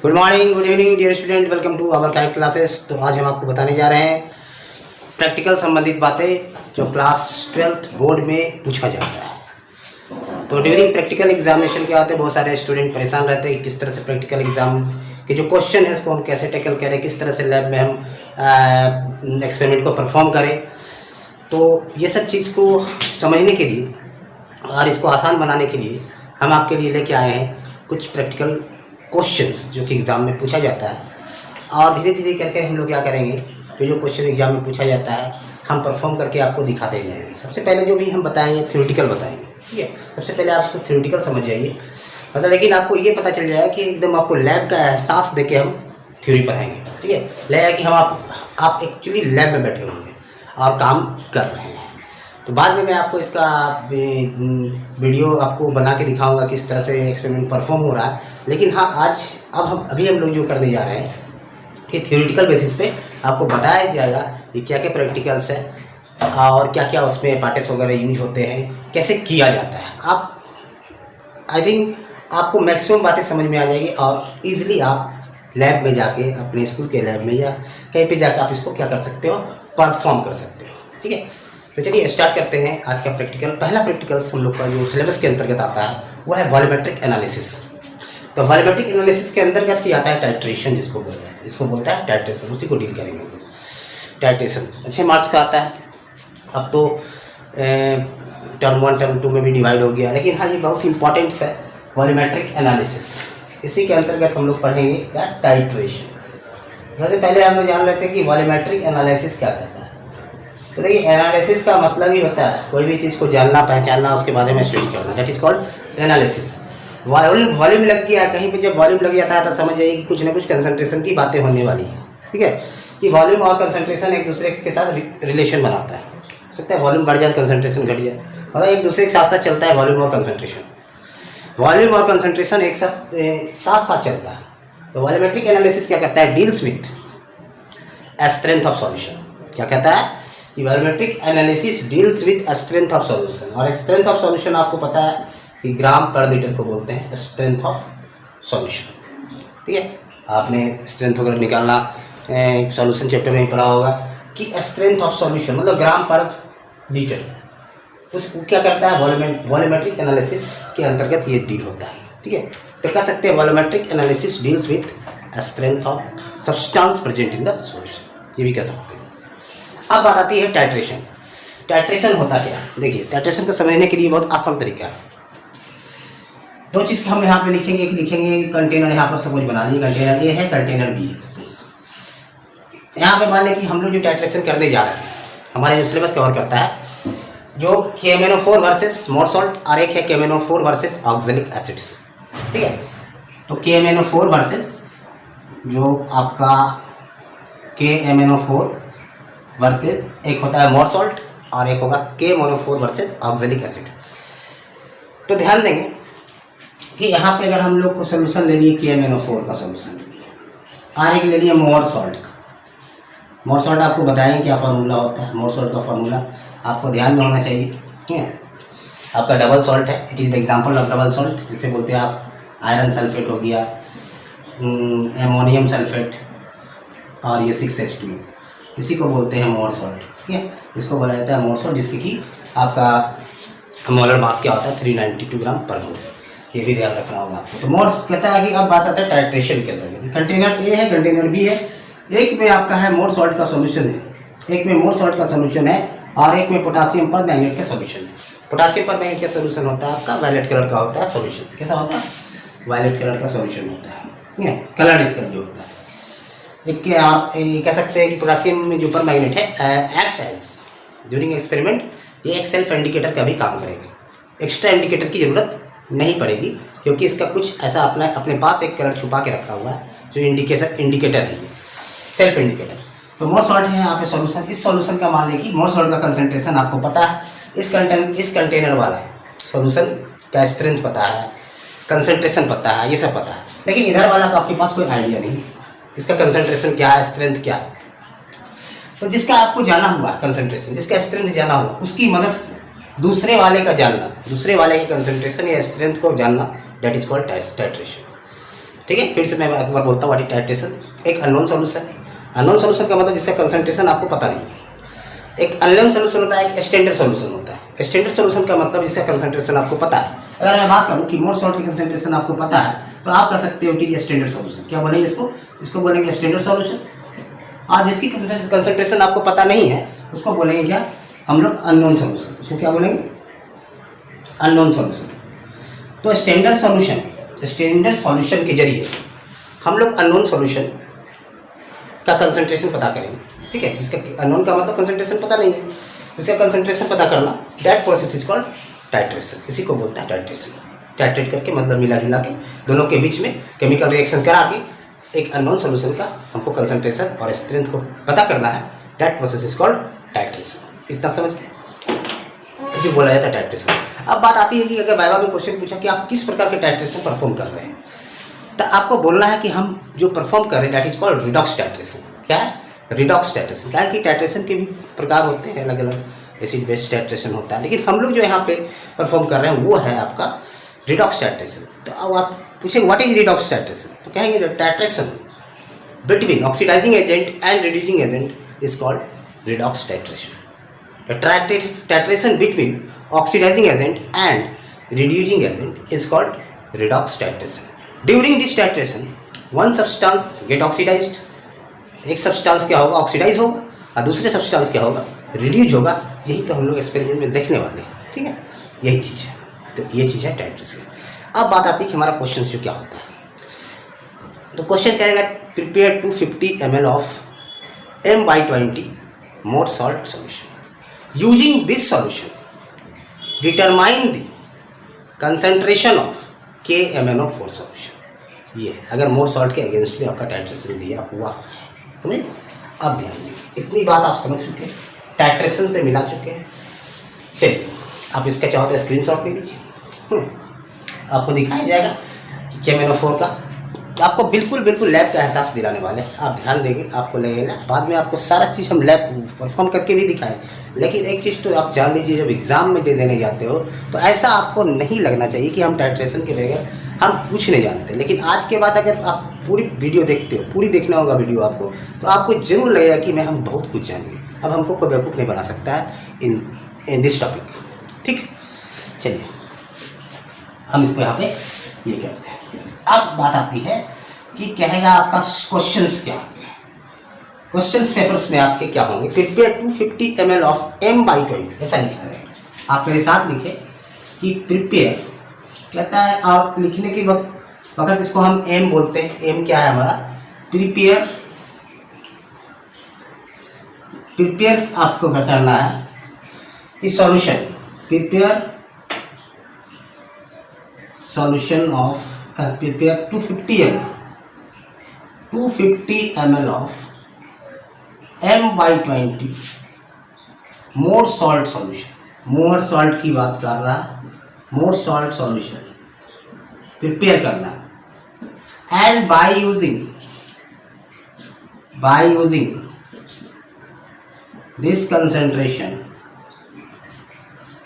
Good morning, good evening dear student, welcome to our kite classes. तो आज हम आपको बताने जा रहे हैं प्रैक्टिकल संबंधित बातें जो क्लास 12th बोर्ड में पूछा जाता है। तो ड्यूरिंग प्रैक्टिकल एग्जामिनेशन क्या होते हैं, बहुत सारे स्टूडेंट परेशान रहते हैं कि किस तरह से प्रैक्टिकल एग्जाम के जो क्वेश्चन है उसको हम कैसे टैकल करें, किस तरह से लैब में हम एक्सपेरिमेंट को परफॉर्म करें। तो ये सब चीज़ को समझने के लिए और इसको आसान बनाने के लिए हम आपके लिए लेके आए हैं कुछ प्रैक्टिकल क्वेश्चंस जो कि एग्ज़ाम में पूछा जाता है। और धीरे धीरे करके हम लोग क्या करेंगे, तो जो क्वेश्चन एग्ज़ाम में पूछा जाता है हम परफॉर्म करके आपको दिखाते जाएंगे। सबसे पहले जो भी हम बताएंगे थ्योरेटिकल बताएंगे, ठीक है। सबसे पहले आप उसको थ्योरेटिकल समझ जाइए, मतलब लेकिन आपको ये पता चल जाएगा कि एकदम आपको लैब का एहसास देके हम थ्योरी पढ़ाएंगे, ठीक है। लगेगा कि हम आप एक्चुअली लैब में बैठे हुए हैं और काम कर रहे हैं। तो बाद में मैं आपको इसका वीडियो आपको बना के दिखाऊंगा किस तरह से एक्सपेरिमेंट परफॉर्म हो रहा है। लेकिन हाँ, अभी हम लोग जो करने जा रहे हैं ये थ्योरेटिकल बेसिस पे आपको बताया जाएगा कि क्या क्या प्रैक्टिकल्स है और क्या क्या उसमें पार्ट्स वगैरह यूज होते हैं, कैसे किया जाता है। आई थिंक आपको मैक्सिमम बातें समझ में आ जाएगी और ईज़िली आप लैब में जाके अपने स्कूल के लैब में या कहीं पे जाकर आप इसको क्या कर सकते हो, परफॉर्म कर सकते हो, ठीक है। तो चलिए स्टार्ट करते हैं आज का प्रैक्टिकल। पहला प्रैक्टिकल हम लोग का जो सिलेबस के अंतर्गत आता है वो है वॉल्यूमेट्रिक एनालिसिस। तो वॉल्यूमेट्रिक एनालिसिस के अंतर्गत ही आता है टाइट्रेशन, जिसको बोलते हैं, इसको बोलता है टाइट्रेशन, उसी को डील करेंगे। टाइट्रेशन अच्छे मार्क्स का आता है। अब तो टर्म 1 टर्म 2 में भी डिवाइड हो गया, लेकिन हाँ ये बहुत इंपॉर्टेंट है वॉल्यूमेट्रिक एनालिसिस। इसी के अंतर्गत हम लोग पढ़ेंगे क्या, टाइट्रेशन। सबसे पहले हम लोग जान लेते हैं कि वॉल्यूमेट्रिक एनालिसिस क्या कहता है। तो देखिए, एनालिसिस का मतलब ही होता है कोई भी चीज़ को जानना, पहचानना, उसके बारे में स्टडी करना, that is called analysis. Volume लग गया कहीं पे, जब वॉल्यूम लग जाता है तो समझ जाइए कि कुछ ना कुछ कंसंट्रेशन की बातें होने वाली है, ठीक है। कि वॉल्यूम और कंसंट्रेशन एक दूसरे के साथ रिलेशन बनाता है। हो सकता है वॉल्यूम बढ़ जाए कंसंट्रेशन घट जाए, मतलब एक दूसरे के साथ साथ चलता है वॉल्यूम और कंसंट्रेशन। वॉल्यूम और कंसंट्रेशन एक साथ चलता है। तो वॉल्यूमेट्रिक एनालिसिस क्या करता है, deals with strength of solution. क्या कहता है, volumetric analysis deals with strength of solution. और स्ट्रेंथ ऑफ सॉल्यूशन आपको पता है कि ग्राम पर लीटर को बोलते हैं स्ट्रेंथ ऑफ सॉल्यूशन, ठीक है। आपने स्ट्रेंथ वगैरह निकालना सॉल्यूशन चैप्टर में ही पढ़ा होगा कि स्ट्रेंथ ऑफ सॉल्यूशन मतलब ग्राम पर लीटर, उसको क्या करता है, वॉल्यूमेट्रिक एनालिसिस के अंतर्गत ये डील होता है, ठीक है। तो कह सकते हैं volumetric analysis deals with strength of substance present in the solution, ये भी कह सकते हैं। अब बात आती है टाइट्रेशन। टाइट्रेशन होता क्या, देखिए टाइट्रेशन को समझने के लिए बहुत आसान तरीका है। दो चीज़ हम यहाँ पे लिखेंगे, एक लिखेंगे कंटेनर, यहाँ पर सपोज बना लीजिए कंटेनर ए है, कंटेनर बी है। सपोज यहाँ पे मान लें कि हम लोग जो टाइट्रेशन करने जा रहे हैं, हमारे जो सिलेबस कवर करता है जो KMnO4 वर्सेस मोर सॉल्ट और एक है KMnO4 वर्सेस ऑक्जेलिक एसिड्स, ठीक है। तो KMnO4 वर्सेस जो आपका KMnO4 वर्सेस एक होता है मोर सॉल्ट और एक होगा KMnO4 वर्सेस ऑक्जेलिक एसिड। तो ध्यान देंगे कि यहाँ पे अगर हम लोग को सोल्यूशन ले लिए KMnO4 का सोल्यूशन ले लिया और एक ले लिए मोर सॉल्ट का। मोर सॉल्ट आपको बताएंगे क्या फार्मूला होता है। मोर सॉल्ट का फार्मूला आपको ध्यान में होना चाहिए, ठीक है। आपका डबल सॉल्ट है, it is the example of double salt, जिसे बोलते हैं आप आयरन सल्फेट हो गया, एमोनियम सल्फेट और ये 6H2, इसी को बोलते हैं मोर सॉल्ट, ठीक है। इसको बोला जाता है मोर सॉल्ट, जिसकी कि आपका मोलर मास क्या होता है 392 ग्राम पर मोल, ये भी ध्यान रखना होगा आपको। तो मोर कहता है कि अब बात आता है टाइट्रेशन के अंदर। कंटेनर ए है, कंटेनर बी है, एक में आपका है मोर सॉल्ट का सोल्यूशन है, एक में मोर सॉल्ट का सोल्यूशन है और एक में पोटासियम पर मैंगनेट का सोल्यूशन है। पोटासियम पर मैंगनेट का सोल्यूशन होता है आपका वायलेट कलर का होता है सोल्यूशन। कैसा होता है, वायलेट कलर का सोल्यूशन होता है, ठीक है। कलर इसका जो होता है, एक आप कह सकते हैं कि पोटासियम में जो पर मैग्नेट है एक्ट एज ड्यूरिंग एक्सपेरिमेंट, ये एक सेल्फ इंडिकेटर का भी काम करेगा। एक्स्ट्रा इंडिकेटर की ज़रूरत नहीं पड़ेगी क्योंकि इसका कुछ ऐसा अपने पास एक कलर छुपा के रखा हुआ है जो इंडिकेटर है, ये सेल्फ इंडिकेटर। तो मोर सॉल्ट है यहाँ पे सॉल्यूशन। इस सॉल्यूशन का मान लें कि मोर सॉल्ट का कंसंट्रेशन आपको पता है, इस कंटेनर वाला सॉल्यूशन का स्ट्रेंथ पता है, कंसंट्रेशन पता है, ये सब पता है। लेकिन इधर वाला का आपके पास कोई आइडिया नहीं, इसका कंसंट्रेशन क्या है, स्ट्रेंथ क्या है। तो जिसका आपको जाना हुआ कंसंट्रेशन, जिसका स्ट्रेंथ जाना हुआ, उसकी मदद दूसरे वाले का जानना, दूसरे वाले के कंसंट्रेशन या स्ट्रेंथ को जानना, दैट इज कॉल्ड टाइट्रेशन। ठीक है, फिर से मैं एक बार बोलता हूँ, व्हाट इज टाइट्रेशन? एक अननोन सॉल्यूशन है। अननोन सॉल्यूशन का मतलब जिसका कंसंट्रेशन आपको पता नहीं है। एक अननोन सॉल्यूशन होता है, एक स्टैंडर्ड सॉल्यूशन होता है। स्टैंडर्ड सॉल्यूशन का मतलब जिसका कंसंट्रेशन आपको पता है। अगर मैं बात करूँ कि मोर सॉल्ट की कंसंट्रेशन आपको पता है, तो आप कह सकते हो कि ये स्टैंडर्ड सॉल्यूशन। क्या बोलेंगे इसको? इसको बोलेंगे स्टैंडर्ड सॉल्यूशन। और जिसकी कंसंट्रेशन आपको पता नहीं है उसको बोलेंगे क्या हम लोग? Unknown solution. उसको क्या बोलेंगे? Unknown solution. तो स्टैंडर्ड सॉल्यूशन के जरिए हम लोग अननोन सॉल्यूशन का कंसंट्रेशन पता करेंगे। ठीक है, इसका अननोन का मतलब कंसंट्रेशन पता नहीं है, इसका कंसंट्रेशन पता करना, that process is called titration. इसी को बोलता है टाइट्रेशन। टाइट्रेट करके मतलब मिला जुला के दोनों के बीच में केमिकल रिएक्शन करा के एक अननोन सॉल्यूशन का हमको कंसंट्रेशन और स्ट्रेंथ को पता करना है, that process is called titration. इतना समझ गए? इसे बोला जाता है टाइट्रेशन। अब बात आती है कि अगर वाइवा में क्वेश्चन पूछा कि आप किस प्रकार के टाइट्रेशन परफॉर्म कर रहे हैं, तो आपको बोलना है कि हम जो परफॉर्म कर रहे हैं that is called redox titration. क्या है? Redox titration. क्या है कि टाइट्रेशन के भी प्रकार होते हैं, अलग अलग एसिड बेस टाइट्रेशन होता है, लेकिन हम लोग जो यहाँ पे परफॉर्म कर रहे हैं वो है आपका रिडॉक्स टाइट्रेशन। तो अब आप पूछेंगे व्हाट इज रिडॉक्स टाइट्रेशन, तो कहेंगे titration between oxidising agent and reducing agent is called redox titration. Titration between oxidising agent and reducing agent is called redox titration. During this titration one substance get oxidised. एक substance क्या होगा? Oxidise होगा, और दूसरे substance क्या होगा? Reduce होगा। यही तो हम लोग एक्सपेरिमेंट में देखने वाले हैं। ठीक है, यही चीज़ है। तो ये चीज़ है टाइट्रेशन। अब बात आती है कि हमारा क्वेश्चन जो क्या होता है। तो क्वेश्चन कहेगा prepare 250 ml of M/20 more salt solution using this solution determine the concentration of KMnO4 solution. ये अगर मोर सॉल्ट के अगेंस्ट में आपका टाइट्रेशन दिया हुआ है, समझे? अब ध्यान देंगे, इतनी बात आप समझ चुके हैं, टाइट्रेशन से मिला चुके हैं। चलिए आप इसका चाहो तो स्क्रीनशॉट ले लीजिए, आपको दिखाया जाएगा कि KMnO4 का आपको बिल्कुल लैब का एहसास दिलाने वाले हैं। आप ध्यान देंगे, आपको लगेगा बाद में आपको सारा चीज़ हम लैब परफॉर्म करके भी दिखाएं। लेकिन एक चीज़ तो आप जान लीजिए, जब एग्ज़ाम में दे देने जाते हो तो ऐसा आपको नहीं लगना चाहिए कि हम टाइट्रेशन के बगैर हम कुछ नहीं जानते। लेकिन आज के बाद अगर आप पूरी वीडियो देखते हो, पूरी देखना होगा वीडियो आपको, तो आपको जरूर लगेगा कि मैं हम बहुत कुछ जानेंगे। अब हमको कोई बेवकूफ़ नहीं बना सकता है इन दिस टॉपिक। ठीक, चलिए हम इसको यहाँ पे ये करते हैं। अब बात आती है कि कहेगा आपका क्वेश्चंस क्या होंगे। क्वेश्चंस पेपर्स में आपके क्या होंगे? प्रिपेयर 250 ml ऑफ M/20, ऐसा लिखा रहेगा। आप मेरे साथ लिखे कि प्रिपेयर कहता है, आप लिखने के वक्त इसको हम M बोलते हैं। M क्या है हमारा? प्रिपेयर आपको करना है कि solution, prepare solution of prepare 250 ml of M/20 more salt solution. More salt की बात कर रहा है, मोर सॉल्ट सॉल्यूशन प्रिपेयर करना है। And by using this concentration,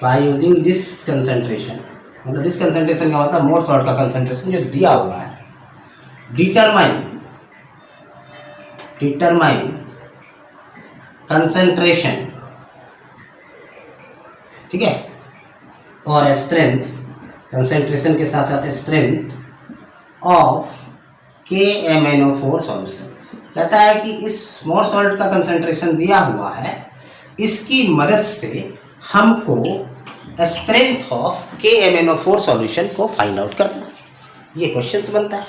by using this concentration, मतलब दिस कंसंट्रेशन का मतलब मोर सॉल्ट का कंसंट्रेशन जो दिया हुआ है। डिटरमाइन कंसंट्रेशन, ठीक है, और स्ट्रेंथ, कंसंट्रेशन के साथ साथ स्ट्रेंथ ऑफ KMnO4 सॉल्यूशन। कहता है कि इस मोर सॉल्ट का कंसंट्रेशन दिया हुआ है, इसकी मदद से हमको स्ट्रेंथ ऑफ KMnO4 सॉल्यूशन को फाइंड आउट करना। ये क्वेश्चन बनता है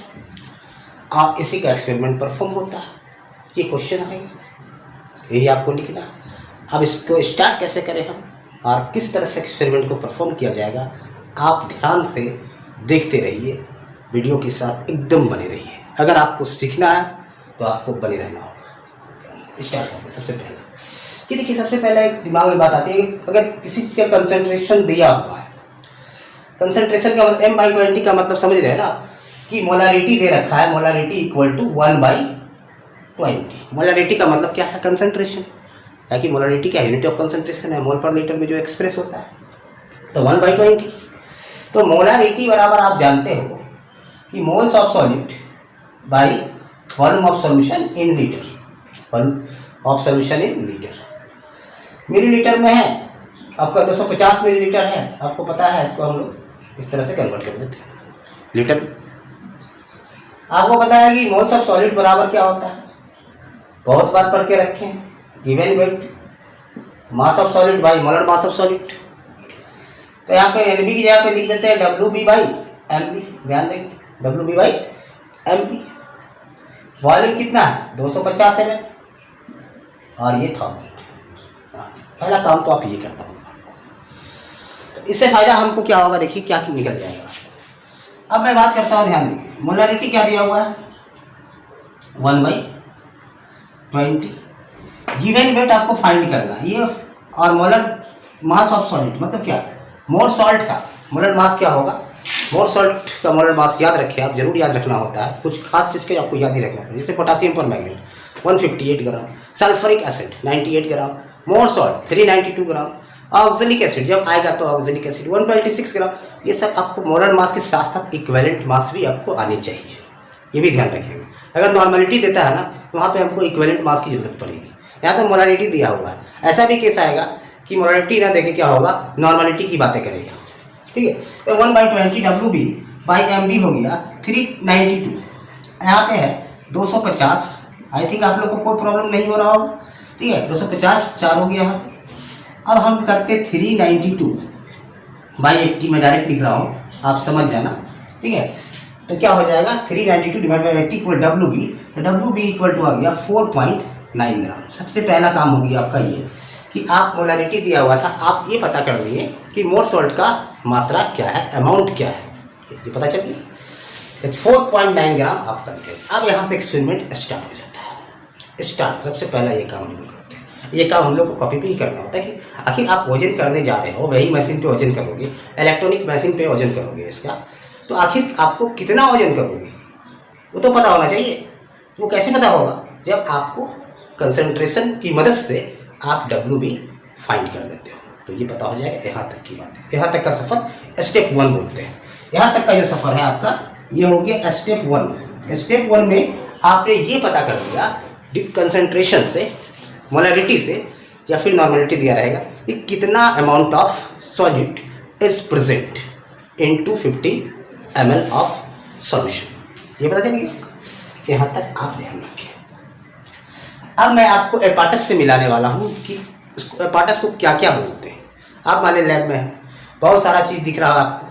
और इसी का एक्सपेरिमेंट परफॉर्म होता है। ये क्वेश्चन आएगा, यही आपको लिखना है। अब इसको स्टार्ट कैसे करें हम और किस तरह से एक्सपेरिमेंट को परफॉर्म किया जाएगा, आप ध्यान से देखते रहिए, वीडियो के साथ एकदम बने रहिए। अगर आपको सीखना है तो आपको बने रहना होगा। स्टार्ट करते सबसे पहले कि देखिए, सबसे पहले एक दिमाग में बात आती है, अगर किसी चीज़ का कंसंट्रेशन दिया हुआ है, कंसंट्रेशन का मतलब M/20 का मतलब समझ रहे हैं ना कि मोलारिटी दे रखा है, मोलारिटी इक्वल टू 1/20। मोलारिटी का मतलब क्या है? कंसंट्रेशन। ताकि मोलारिटी क्या यूनिट ऑफ कंसंट्रेशन है, मोल पर लीटर में जो एक्सप्रेस होता है, तो 1/20। तो मोलारिटी बराबर आप जानते हो कि moles of solid by volume of solution in litre, volume of solution in litre. Millilitre में है आपका 250 मिलीलीटर है, आपको पता है, इसको हम लोग इस तरह से कन्वर्ट कर देते हैं लीटर में। आपको पता है कि मोल्स ऑफ सॉलिड बराबर क्या होता है, बहुत बार पढ़ के रखे हैं, given weight mass of solid by molar mass of solid. तो यहाँ पे एन बी की जगह पे लिख देते हैं W B by M B, ध्यान देंगे W B by M B. Volume कितना है 250 ml और ये 1000। पहला काम तो आप ये करता होगा, तो इससे फायदा हमको क्या होगा, देखिए क्या निकल जाएगा। अब मैं बात करता हूँ, ध्यान दीजिए, मोलरिटी क्या दिया हुआ है 1/20। गिवन वेट आपको फाइंड करना है ये, और मोलर मास ऑफ सॉलिड मतलब क्या, मोर सॉल्ट का मोलर मास क्या होगा, मोर सॉल्ट का मोलर मास याद रखें आप, जरूर याद रखना होता है, कुछ खास चीज़ के आपको याद ही रखना पड़ेगा। जैसे पोटासियम पर मैग्नेट 158 ग्राम, सल्फरिक एसिड 98 ग्राम, मोर सॉल्ट 392 ग्राम, ऑक्जेलिक एसिड जब आएगा तो ऑक्जेलिक एसिड 126 ग्राम। ये सब आपको मोलर मास के साथ साथ इक्विवेलेंट मास भी आपको आनी चाहिए, ये भी ध्यान रखेंगे। अगर नॉर्मलिटी देता है ना तो वहाँ पे हमको इक्विवेलेंट मास की जरूरत पड़ेगी। यहाँ तो मोलरिटी दिया हुआ है, ऐसा भी केस आएगा कि मोलरिटी ना देखे क्या होगा, नॉर्मलिटी की बातें करेगा, ठीक है। तो 1/20 W B by M B हो गया 392, यहाँ पे है 250। आई थिंक आप लोग को कोई प्रॉब्लम नहीं हो रहा होगा, ठीक है। 250 4 हो गया यहाँ पे। अब हम करते 392/80, मैं डायरेक्ट लिख रहा हूँ, आप समझ जाना, ठीक है। तो क्या हो जाएगा 392 divide by 80 equal W B, तो डब्ल्यू बी इक्वल टू आ गया 4.9 ग्राम। सबसे पहला काम हो गया आपका ये कि आप मोलरिटी दिया हुआ था, आप ये पता कर लिए कि मोर सॉल्ट का मात्रा क्या है, अमाउंट क्या है, ये पता चल गया। 4.9 ग्राम आप करके अब यहाँ से एक्सपेरिमेंट स्टार्ट हो जाता है। स्टार्ट सबसे पहला ये काम हम लोग करते हैं, ये काम हम लोग को कॉपी पे ही करना होता है कि आखिर आप वजन करने जा रहे हो, वही मशीन पे वजन करोगे, इलेक्ट्रॉनिक मशीन पे वजन करोगे इसका, तो आखिर आपको कितना वजन करोगे वो तो पता होना चाहिए। वो कैसे पता होगा, जब आपको कंसंट्रेशन की मदद से आप डब्ल्यू बी फाइंड कर देते हो, तो ये पता हो जाएगा। यहाँ तक की बात है, यहाँ तक का सफ़र स्टेप 1 बोलते हैं। यहाँ तक का जो सफ़र है आपका ये हो गया स्टेप 1। स्टेप 1 में आपने ये पता कर लिया कंसंट्रेशन से, मोलरिटी से, या फिर नॉर्मलिटी दिया रहेगा कि कितना amount of solid is present in 250 ml of solution, ये पता चल गया। यहाँ तक आप ध्यान रखें। अब मैं आपको एपाटस से मिलाने वाला हूँ कि उसको एपाटस को क्या क्या बोलते हैं। आप मान लें लैब में हैं, बहुत सारा चीज़ दिख रहा है आपको,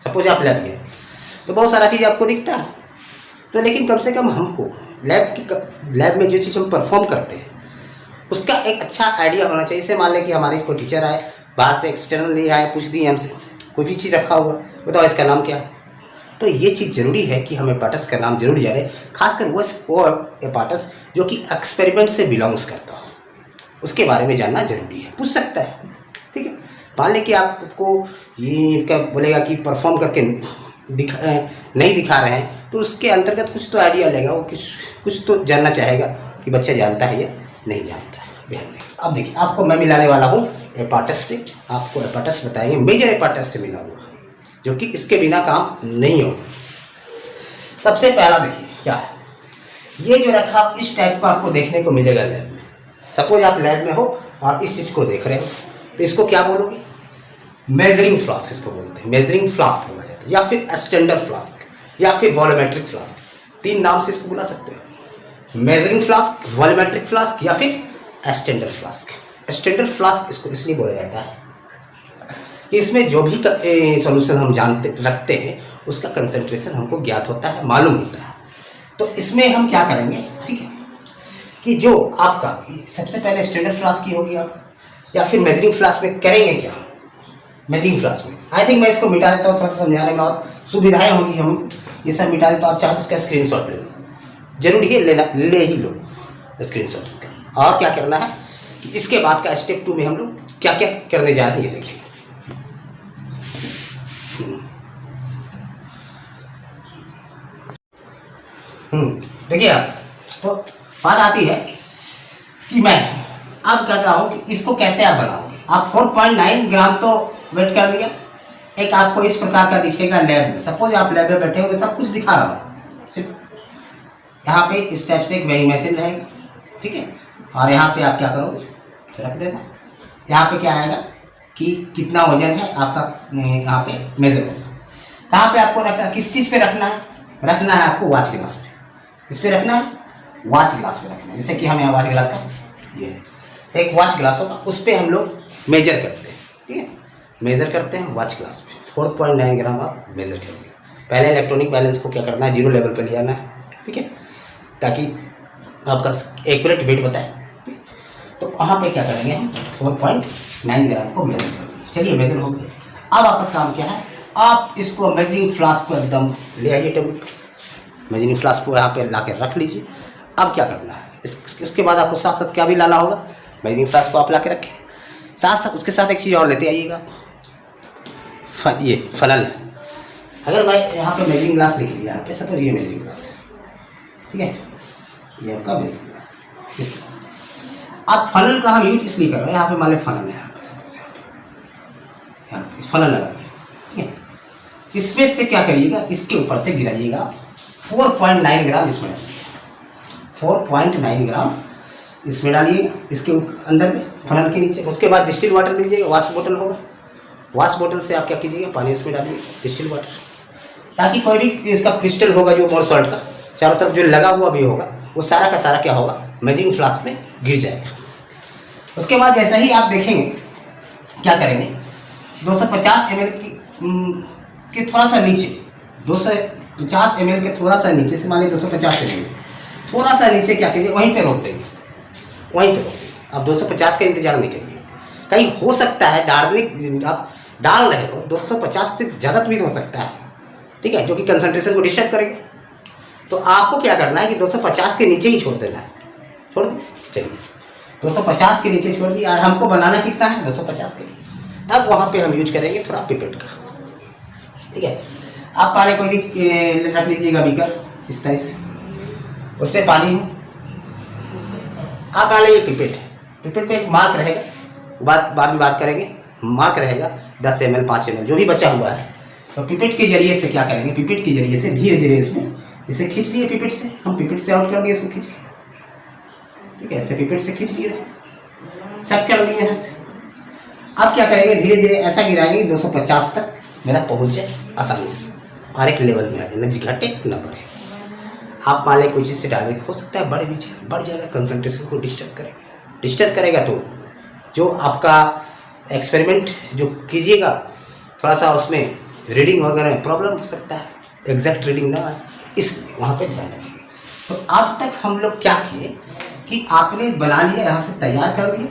सपोज आप लैब गए तो बहुत सारा चीज़ आपको दिखता है, तो लेकिन कम से कम हमको लैब में जो चीज़ हम परफॉर्म करते हैं उसका एक अच्छा आइडिया होना चाहिए। जैसे मान लें कि हमारे कोई टीचर आए, बाहर से एक्सटर्नल ले आए, पूछ दिए हमसे कोई भी चीज़ रखा हुआ, बताओ इसका नाम क्या है, तो ये चीज़ ज़रूरी है कि हम एपाटस का नाम जरूर जाने, खासकर वो एपाटस जो कि एक्सपेरिमेंट से बिलोंग्स करता हो, उसके बारे में जानना जरूरी है। पूछ सकता है, ठीक है। मान लें कि आपको ये क्या बोलेगा कि परफॉर्म करके नहीं दिखा रहे हैं, तो उसके अंतर्गत कुछ तो आइडिया लेगा, वो कुछ तो जानना चाहेगा कि बच्चा जानता है या नहीं जानता है, ध्यान दें। अब देखिए आपको मैं मिलाने वाला हूँ एपाटस से, आपको एपाटस बताएंगे, मेजर एपाटस से मिला हुआ, जो कि इसके बिना काम नहीं होगा। सबसे पहला देखिए क्या है, ये जो रखा इस टाइप का आपको देखने को मिलेगा लैब में। सपोज आप लैब में हो और इस चीज़ को देख रहे हो, तो इसको क्या बोलोगे, मेजरिंग फ्लास्क इसको बोलते हैं, मेजरिंग फ्लास्क बोला जाता है, या फिर स्टैंडर्ड फ्लास्क, या फिर वॉल्यूमेट्रिक फ्लास्क, 3 नाम से इसको बुला सकते हो, मेजरिंग फ्लास्क, वॉल्यूमेट्रिक फ्लास्क, या फिर स्टैंडर्ड फ्लास्क। स्टैंडर्ड फ्लास्क इसको इसलिए बोला जाता है कि इसमें जो भी सॉल्यूशन हम जानते रखते हैं उसका कंसंट्रेशन हमको ज्ञात होता है, मालूम होता है। तो इसमें हम क्या करेंगे, ठीक है, कि जो आपका सबसे पहले स्टैंडर्ड फ्लास्क की होगी आपका, या फिर मेजरिंग फ्लास्क में करेंगे क्या, मेजरिंग फ्लास्क में आई थिंक मैं इसको मिटा देता हूँ, थोड़ा सा समझाने में और सुविधाएँ होंगी, हम ये सब मिटा दें। तो आप चाहो तो इसका स्क्रीनशॉट ले लो, जरूर ये ले ही लो स्क्रीनशॉट इसका। और क्या करना है कि इसके बाद का स्टेप 2 में हम लोग क्या क्या करने जा रहे हैं ये देखिए। देखिए आप, तो बात आती है कि मैं अब कहता हूँ कि इसको कैसे आप बनाओगे। आप 4.9 ग्राम तो वेट कर लिया, एक आपको इस प्रकार का दिखेगा लैब में। सपोज आप लैब में बैठे हो, सब कुछ दिखा रहा हूँ, सिर्फ यहाँ पे इस टाइप से एक वेइंग मशीन रहेगा, ठीक है। और यहाँ पे आप क्या करोगे, रख देना। यहाँ पे क्या आएगा कि कितना वजन है आपका, यहाँ पे मेजर होगा। कहाँ पे आपको रखना, किस चीज़ पे रखना है, रखना है आपको वॉच ग्लास पे। किस पे रखना है, वॉच ग्लास पे रखना है। जैसे कि हम यहाँ वॉच ग्लास का ये एक वॉच ग्लास होगा, उस पर हम लोग मेजर करते हैं, ठीक है। मेजर करते हैं वॉच ग्लास पे 4.9 ग्राम आप मेजर कर दिए। पहले इलेक्ट्रॉनिक बैलेंस को क्या करना है, 0 लेवल पे ले आना है, ठीक है, ताकि आपका एक्यूरेट वेट बताए। तो वहाँ पे क्या करेंगे हम 4.9 ग्राम को मेजर करेंगे। चलिए मेजर हो गया। अब आपका काम क्या है, आप इसको मेजरिंग फ्लास्क को एकदम ले आइए टेबल पे। मेजरिंग फ्लास्क को यहाँ पे ला कर रख लीजिए। अब क्या करना है, इसके बाद आपको साथ साथ क्या भी लाना होगा, मेजरिंग फ्लास्क को आप ला के रखें, साथ साथ उसके साथ एक चीज़ और लेते आइएगा, ये फनल है। अगर भाई यहाँ पे मेजरिंग ग्लास लिख लिया, यहाँ पे सपोज ये मेजरिंग ग्लास है, ठीक है, ये आपका मेजरिंग ग्लास है। इस तरह से आप फनल का हम यूज इसलिए कर रहे हैं, यहाँ पे मान लो फनल है, यहाँ पे फनल लगा, ठीक है। इसमें से क्या करिएगा, इसके ऊपर से गिराइएगा 4.9 ग्राम इसमें डालिए, 4.9 ग्राम इसमें डालिएगा, इसके अंदर में फनल के नीचे। उसके बाद डिस्टिल वाटर लीजिएगा, वाश बोतल होगा, वाश बोतल से आप क्या कीजिएगा, पानी इसमें डालिए डिस्टिल वाटर, ताकि कोई भी इसका क्रिस्टल होगा जो मोर सॉल्ट का चारों तरफ जो लगा हुआ भी होगा, वो सारा का सारा क्या होगा, मेजरिंग फ्लास्क में गिर जाएगा। उसके बाद जैसा ही आप देखेंगे क्या करेंगे, 250 ml के थोड़ा सा नीचे, 250 ml के थोड़ा सा नीचे से, मान लीजिए 250 ml थोड़ा सा नीचे क्या करिए, वहीं पे रोक देंगे, वहीं पे रोक देंगे। आप 250 का इंतजार नहीं करिए, कहीं हो सकता है डालने आप डाल रहे हो 250 से ज़्यादा तो भी हो सकता है, ठीक है, जो कि कंसंट्रेशन को डिस्टर्ब करेगा। तो आपको क्या करना है कि 250 के नीचे ही छोड़ देना है, छोड़ दो। चलिए 250 के नीचे छोड़ दिया, और हमको बनाना कितना है 250 के लिए। तब वहाँ पे हम यूज करेंगे थोड़ा पिपेट का, ठीक है। आप पहले कोई भी रख लीजिएगा बीकर इस तरह से, उससे पानी हो। आप मान लीजिए पिपेट है, पिपेट पे एक मार्क रहेगा, बाद में बात करेंगे, मार्क रहेगा 10 ml 5 ml जो भी बचा हुआ है। तो पिपेट के जरिए से क्या करेंगे, पिपेट के जरिए से धीरे धीरे इसमें इसे खींच लिए, पिपेट से हम पिपेट से आउट कर दिए इसको खींच के, ठीक है, ऐसे पिपेट से खींच लिए, सेट कर दिए यहाँ से। अब क्या करेंगे, धीरे धीरे ऐसा गिराएंगे 250 तक मेरा पहुँच जाए आसानी से, और एक लेवल में आ जाए, न घटे न बढ़े। आप मान लें कोई चीज़ से डायरेक्ट हो सकता है बढ़ जाएगा, कंसंट्रेशन को डिस्टर्ब करेगा। तो जो आपका एक्सपेरिमेंट जो कीजिएगा, थोड़ा सा उसमें रीडिंग वगैरह प्रॉब्लम हो सकता है, एग्जैक्ट रीडिंग ना आए, इसलिए वहाँ पे ध्यान रखिए। तो अब तक हम लोग क्या किए कि आपने बना लिया, यहाँ से तैयार कर दिया।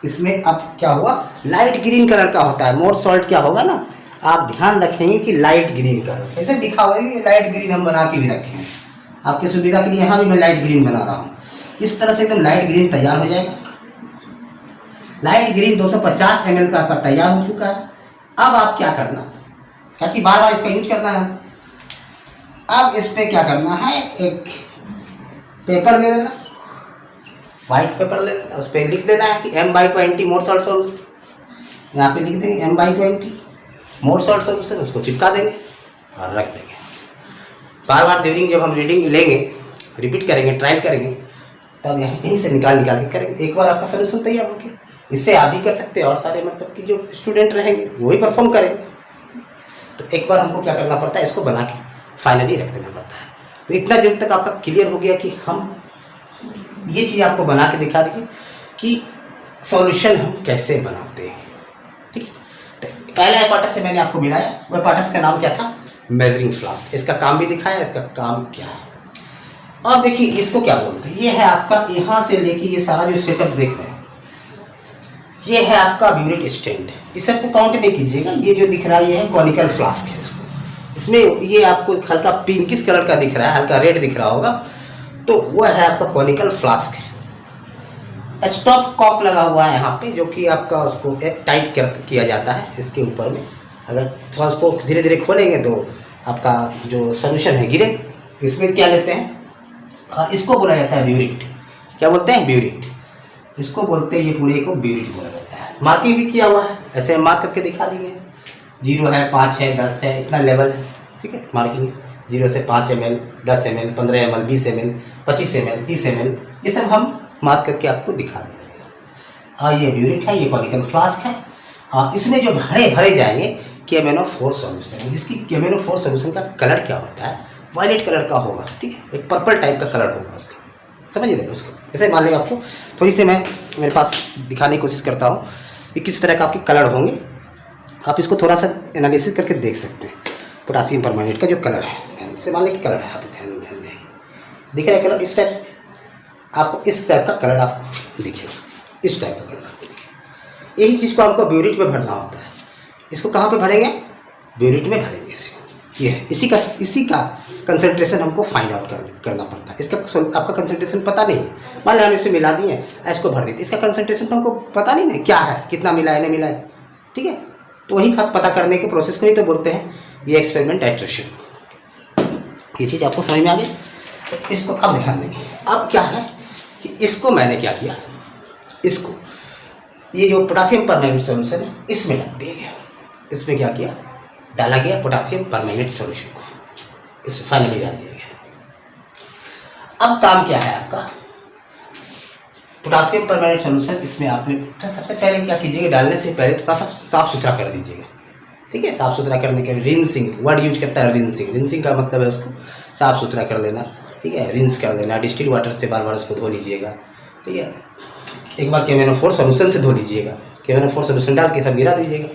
इसमें अब क्या हुआ, लाइट ग्रीन कलर का होता है मोर सॉल्ट, क्या होगा ना, आप ध्यान रखेंगे कि लाइट ग्रीन कलर, ऐसे दिखा हुआ है कि लाइट ग्रीन हम बना के भी रखे हैं आपकी सुविधा के लिए। यहाँ भी मैं लाइट ग्रीन बना रहा हूँ, इस तरह से एकदम लाइट ग्रीन तैयार हो जाएगा। लाइट ग्रीन 250 ml का आपका तैयार हो चुका है। अब आप क्या करना, ताकि बार बार इसका यूज करना है। अब इस पर क्या करना है, एक पेपर ले लेना, वाइट पेपर ले लेना, उस पर लिख देना है कि M/20 मोर सॉल्ट सोल्यूशन। यहाँ पे लिख देंगे M/20 मोर सॉल्ट सोल्यूशन, उसको चिपका देंगे और रख देंगे। बार बार ड्यूरिंग जब हम रीडिंग लेंगे, रिपीट करेंगे, ट्रायल करेंगे, तब यहीं से निकाल के करेंगे। एक बार आपका सोल्यूशन तैयार हो गया। इससे आप भी कर सकते हैं, और सारे मतलब कि जो स्टूडेंट रहेंगे वो ही परफॉर्म करेंगे। तो एक बार हमको क्या करना पड़ता है, इसको बना के फाइनली रख देना पड़ता है। तो इतना दिन तक आपका क्लियर हो गया कि हम ये चीज़ आपको बना के दिखा देंगे कि सॉल्यूशन हम कैसे बनाते हैं, ठीक है। तो पहला एपार्टस से मैंने आपको मिलाया, वो एपार्टस का नाम क्या था, मेजरिंग फ्लास्क। इसका काम भी दिखाया, इसका काम क्या है। और देखिए इसको क्या बोलते हैं, ये है आपका यहाँ से लेके ये सारा जो सेटअप देख रहे हैं, ये है आपका ब्यूरेट स्टैंड। इस सबको काउंट नहीं कीजिएगा, ये जो दिख रहा है ये है कॉनिकल फ्लास्क है। इसको इसमें ये आपको हल्का पिंकिश कलर का दिख रहा है, हल्का रेड दिख रहा होगा, तो वो है आपका कॉनिकल फ्लास्क है। स्टॉप कॉक लगा हुआ है यहाँ पे, जो कि आपका उसको टाइट किया जाता है इसके ऊपर में। अगर थोड़ा उसको धीरे धीरे खोलेंगे तो आपका जो सोल्यूशन है गिरेगा। इसमें क्या लेते हैं, और इसको बोला जाता है ब्यूरेट। क्या बोलते हैं, ब्यूरेट। इसको बोलते हैं, ये पूरे को ब्यूरेट बोला जाता है। मार्किंग भी किया हुआ है, ऐसे मार्क करके दिखा दिए, 0 है, 5 है, 10 है, इतना लेवल है, ठीक है, मार्किंग है। 0 से 5 ml, 10 ml, 15 ml, 20 ml, 25 ml, 30 ml, ये सब हम मार्क करके आपको दिखा देंगे। और ये ब्यूरिट है, ये कॉनिकल फ्लास्क है। और इसमें जो भरे जाएंगे KMnO4 सॉल्यूशन, जिसकी KMnO4 सॉल्यूशन का कलर क्या होता है, वायलेट कलर का होगा, ठीक है, एक पर्पल टाइप का कलर होगा उसका, समझ रहे हो उसको। जैसे मान लें आपको थोड़ी सी मैं मेरे पास दिखाने की कोशिश करता हूँ कि किस तरह का आपके कलर होंगे, आप इसको थोड़ा सा एनालिसिस करके देख सकते हैं। पोटासियम परमैंगनेट का जो कलर है, जैसे मान लें कि कलर है, आप ध्यान दें, दिख रहा है कलर इस टाइप से, आपको इस टाइप का कलर आपको दिखेगा, इस टाइप का कलर आपको दिखेगा। यही चीज़ को आपको ब्यूरिट में भरना होता है। इसको कहाँ पे भरेंगे, ब्यूरिट में भरेंगे इसको। ये है, इसी का कंसंट्रेशन हमको फाइंड आउट करना पड़ता है। इसका आपका कंसंट्रेशन पता नहीं है, मान लें हम इसमें मिला दिए, इसको भर देते, इसका कंसंट्रेशन तो हमको पता नहीं है क्या है, कितना मिला है नहीं मिला है, ठीक है। तो वही पता करने के प्रोसेस को ही तो बोलते हैं ये एक्सपेरिमेंट टाइट्रेशन। ये चीज़ आपको समझ में आ गई। तो इसको अब ध्यान देंगे। अब क्या है कि इसको मैंने क्या किया, इसको ये जो पोटासियम परमैंगनेट सॉल्यूशन है इसमें डाल दिया गया। इसमें क्या किया, डाला गया पोटासियम परमैंगनेट सॉल्यूशन को, इसमें फाइनली डाल दिया गया। अब काम क्या है आपका, पोटासियम परमैंगनेट सॉल्यूशन इसमें आपने सबसे पहले क्या कीजिएगा, डालने से पहले थोड़ा सा साफ सुथरा कर दीजिएगा, ठीक है। साफ सुथरा करने के रिंसिंग वर्ड यूज करता है, रिंसिंग का मतलब है उसको साफ सुथरा कर देना, ठीक है, रिंस कर देना। डिस्टिल वाटर से बार बार उसको धो लीजिएगा, ठीक है। एक बार KMnO4 सॉल्यूशन से धो लीजिएगा, KMnO4 सॉल्यूशन डाल के सब गिरा दीजिएगा,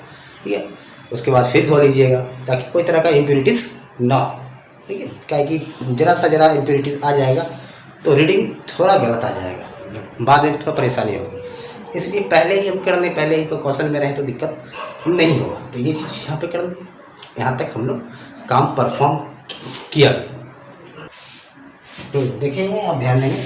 ठीक है। उसके बाद फिर धो लीजिएगा ताकि कोई तरह का इम्प्योरिटीज़ ना हो, ठीक है। क्या है कि जरा इम्प्योरिटीज़ आ जाएगा तो रीडिंग थोड़ा गलत आ जाएगा, बाद में थोड़ा परेशानी होगी। इसलिए पहले ही हम कर लें, पहले ही तो क्वेश्चन में रहे तो दिक्कत नहीं होगा। तो ये चीज़ यहाँ पे कर दें, यहाँ तक हम लोग काम परफॉर्म किया गया। तो देखेंगे, आप ध्यान देंगे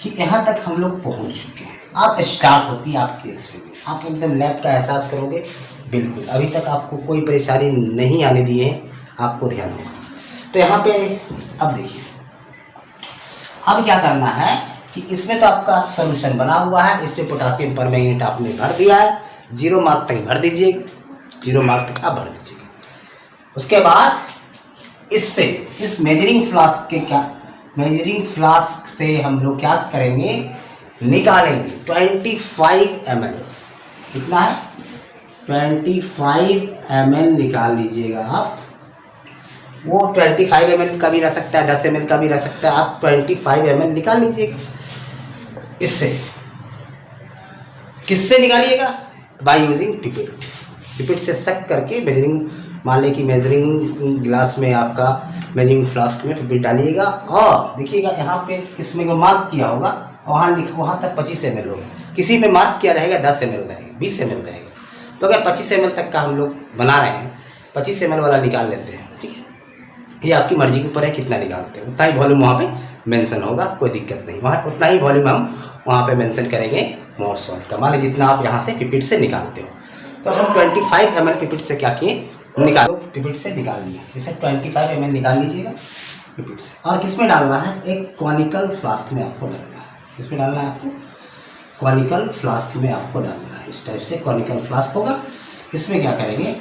कि यहाँ तक हम लोग पहुँच चुके हैं। आप स्टार्ट होती है आपकी एक्सपेरिमेंट, आप एकदम लैब का एहसास करोगे, बिल्कुल अभी तक आपको कोई परेशानी नहीं आने दी है, आपको ध्यान होगा। तो यहाँ पे अब देखिए, अब क्या करना है कि इसमें तो आपका सॉल्यूशन बना हुआ है, इसमें पोटासियम परमैंगनेट आपने भर दिया है, 0 मार्क तक भर दीजिएगा, 0 मार्क तक आप भर दीजिएगा। उसके बाद इससे इस मेजरिंग फ्लास्क से हम लोग क्या करेंगे, निकालेंगे 25 ml। कितना है, 25 ml निकाल लीजिएगा आप। वो 25 ml का भी रह सकता है, 10 ml का भी रह सकता है, आप 25 ml निकाल लीजिएगा। इससे किससे निकालिएगा, बाय यूजिंग पिपेट से सक करके मेजरिंग, मान लें कि मेजरिंग ग्लास में आपका मेजरिंग फ्लास्क में पिपेट डालिएगा और देखिएगा यहाँ पे इसमें जो मार्क किया होगा वहाँ तक 25 ml होगा, किसी में मार्क किया रहेगा 10 ml रहेगा, 20 ml रहेगा। तो अगर 25 ml तक का हम लोग बना रहे हैं, 25 ml वाला निकाल लेते हैं, ठीक है। ये आपकी मर्जी के ऊपर है कितना निकालते हैं, उतना ही वॉल्यूम वहाँ पे मेंशन होगा, कोई दिक्कत नहीं, वहाँ उतना ही वॉल्यूम हम वहाँ पे मेंशन करेंगे मोर सॉल्ट का। मान लीजिए जितना आप यहाँ से पिपेट से निकालते हो, तो हम 25 ml पिपेट से क्या किए, निकालो, पिपेट से निकाल लिए। इसे 25 ml निकाल लीजिएगा पिपेट से। और किस में डालना है, एक कॉनिकल फ्लास्क में आपको डालना है। इसमें डालना है आपको, कॉनिकल फ्लास्क में आपको डालना है। इस टाइप से कॉनिकल फ्लास्क होगा। इसमें क्या करेंगे,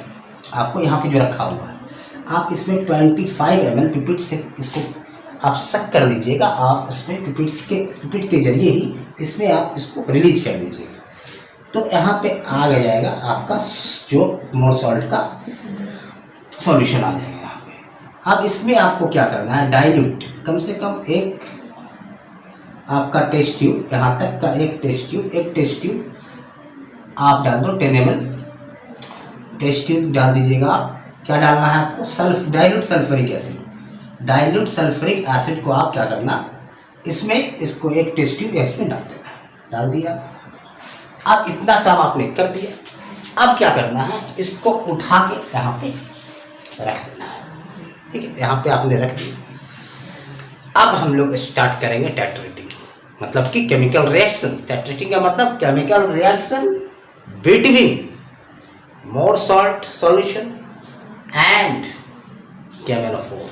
आपको यहाँ पे जो रखा हुआ है, आप इसमें 25 ml पिपेट से इसको आप सक कर लीजिएगा। आप इसमें पिपेट के जरिए ही इसमें आप इसको रिलीज कर दीजिएगा। तो यहाँ पे आ जाएगा आपका जो मोर सॉल्ट का सॉल्यूशन आ जाएगा यहाँ पे। अब इसमें आपको क्या करना है, डाइल्यूट कम से कम एक आपका टेस्ट ट्यूब, यहाँ तक का एक टेस्ट ट्यूब आप डाल दो 10 ml टेस्ट ट्यूब डाल दीजिएगा। आप क्या डालना है आपको, डाइल्यूट सल्फ्यूरिक एसिड को आप क्या करना, इसमें इसको एक टेस्ट ट्यूब इसमें डाल देना, डाल दिया। अब इतना काम आपने कर दिया। अब क्या करना है, इसको उठा के यहाँ पे रख देना है, ठीक है। यहाँ पे आपने रख दिया। अब हम लोग स्टार्ट करेंगे टाइट्रेटिंग, मतलब कि केमिकल रिएक्शंस। टाइट्रेटिंग का मतलब chemical reaction between more salt solution and KMnO4,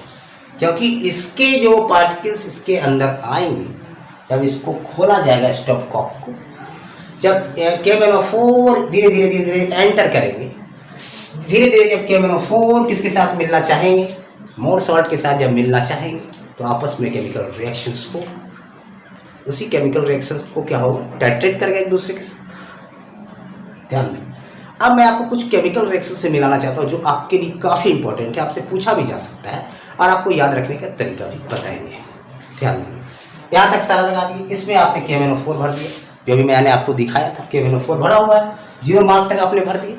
क्योंकि इसके जो पार्टिकल्स इसके अंदर आएंगे, जब इसको खोला जाएगा स्टॉप कॉक को, जब KMnO4 धीरे धीरे एंटर करेंगे, धीरे धीरे जब KMnO4 किसके साथ मिलना चाहेंगे, मोर सॉल्ट के साथ जब मिलना चाहेंगे तो आपस में केमिकल रिएक्शंस को, उसी केमिकल रिएक्शंस को क्या होगा, टाइट्रेट करेगा एक दूसरे के साथ। ध्यान दें। अब मैं आपको कुछ केमिकल रिएक्शन से मिलाना चाहता हूँ जो आपके लिए काफ़ी इंपॉर्टेंट है, आपसे पूछा भी जा सकता है और आपको याद रखने का तरीका भी बताएंगे। ध्यान देंगे। यहाँ तक सारा लगा दिए। इसमें आपने KMnO4 भर दिया, जो भी मैंने आपको दिखाया था KMnO4 भरा हुआ है, 0 मार्क तक आपने भर दिया।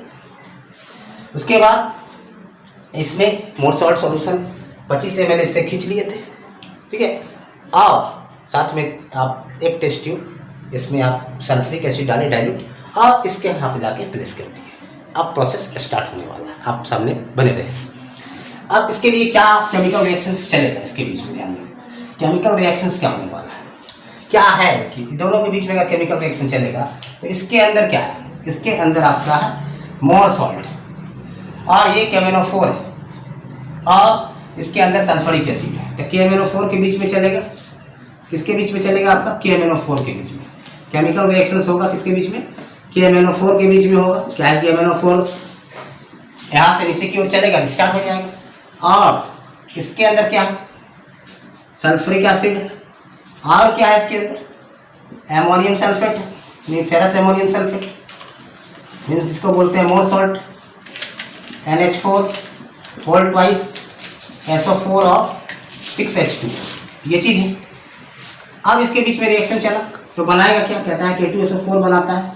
उसके बाद इसमें मोर सॉल्ट सॉल्यूशन 25 ml इससे खींच लिए थे, ठीक है। और साथ में आप एक टेस्ट ट्यूब इसमें आप सल्फ्यूरिक एसिड डालें डाइल्यूट, और इसके यहाँ पे लाके प्लेस कर दिए। अब प्रोसेस स्टार्ट होने वाला है, आप सामने बने रहे। अब इसके लिए क्या केमिकल रिएक्शंस चलेगा इसके बीच में, ध्यान दें। केमिकल रिएक्शंस क्या होने वाला है, क्या है कि दोनों के बीच में अगर केमिकल रिएक्शन चलेगा तो इसके अंदर क्या है, इसके अंदर आपका है मोर सॉल्ट और ये KMnO4 है और इसके अंदर सल्फ्यूरिक एसिड है। तो KMnO4 के बीच में चलेगा, किसके बीच में चलेगा, आपका KMnO4 के बीच में केमिकल रिएक्शंस होगा। किसके बीच में, KMnO4 के बीच में होगा। क्या है, KMnO4 यहाँ से नीचे की ओर चलेगा, स्टार्ट हो जाएगा। और इसके अंदर क्या है, सल्फ्यूरिक एसिड है। और क्या है इसके अंदर, एमोनियम सल्फेट है, फेरस एमोनियम सल्फेट, मीन्स इसको बोलते हैं मोर salt. NH4 whole twice SO4 और 6H2, ये चीज़ है। अब इसके बीच में रिएक्शन चला तो बनाएगा क्या, कहता है K2SO4 बनाता है,